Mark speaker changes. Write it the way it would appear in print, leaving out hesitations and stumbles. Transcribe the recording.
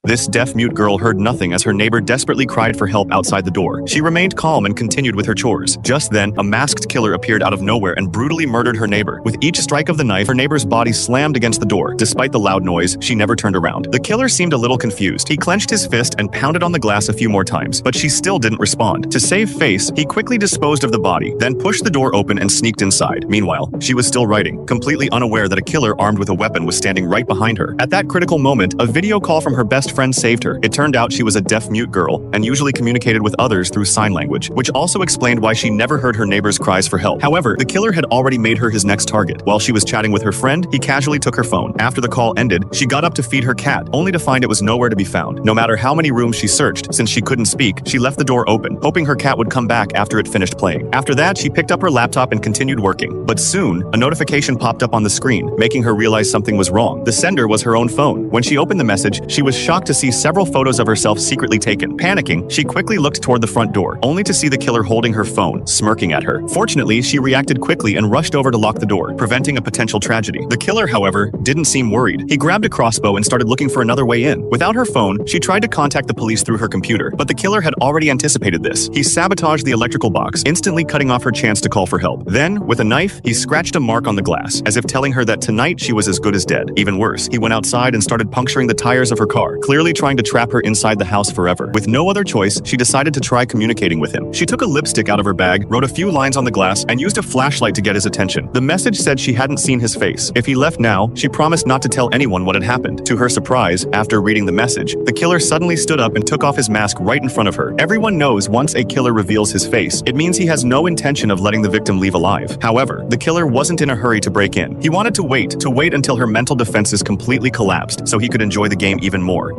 Speaker 1: This deaf-mute girl heard nothing as her neighbor desperately cried for help outside the door. She remained calm and continued with her chores. Just then, a masked killer appeared out of nowhere and brutally murdered her neighbor. With each strike of the knife, her neighbor's body slammed against the door. Despite the loud noise, she never turned around. The killer seemed a little confused. He clenched his fist and pounded on the glass a few more times, but she still didn't respond. To save face, he quickly disposed of the body, then pushed the door open and sneaked inside. Meanwhile, she was still writing, completely unaware that a killer armed with a weapon was standing right behind her. At that critical moment, a video call from her best friend saved her. It turned out she was a deaf-mute girl and usually communicated with others through sign language, which also explained why she never heard her neighbor's cries for help. However, the killer had already made her his next target. While she was chatting with her friend, he casually took her phone. After the call ended, she got up to feed her cat, only to find it was nowhere to be found. No matter how many rooms she searched, since she couldn't speak, she left the door open, hoping her cat would come back after it finished playing. After that, she picked up her laptop and continued working. But soon, a notification popped up on the screen, making her realize something was wrong. The sender was her own phone. When she opened the message, she was shocked to see several photos of herself secretly taken. Panicking, she quickly looked toward the front door, only to see the killer holding her phone, smirking at her. Fortunately, she reacted quickly and rushed over to lock the door, preventing a potential tragedy. The killer, however, didn't seem worried. He grabbed a crossbow and started looking for another way in. Without her phone, she tried to contact the police through her computer, but the killer had already anticipated this. He sabotaged the electrical box, instantly cutting off her chance to call for help. Then, with a knife, he scratched a mark on the glass, as if telling her that tonight she was as good as dead. Even worse, he went outside and started puncturing the tires of her car, clearly trying to trap her inside the house forever. With no other choice, she decided to try communicating with him. She took a lipstick out of her bag, wrote a few lines on the glass, and used a flashlight to get his attention. The message said she hadn't seen his face. If he left now, she promised not to tell anyone what had happened. To her surprise, after reading the message, the killer suddenly stood up and took off his mask right in front of her. Everyone knows once a killer reveals his face, it means he has no intention of letting the victim leave alive. However, the killer wasn't in a hurry to break in. He wanted to wait until her mental defenses completely collapsed so he could enjoy the game even more.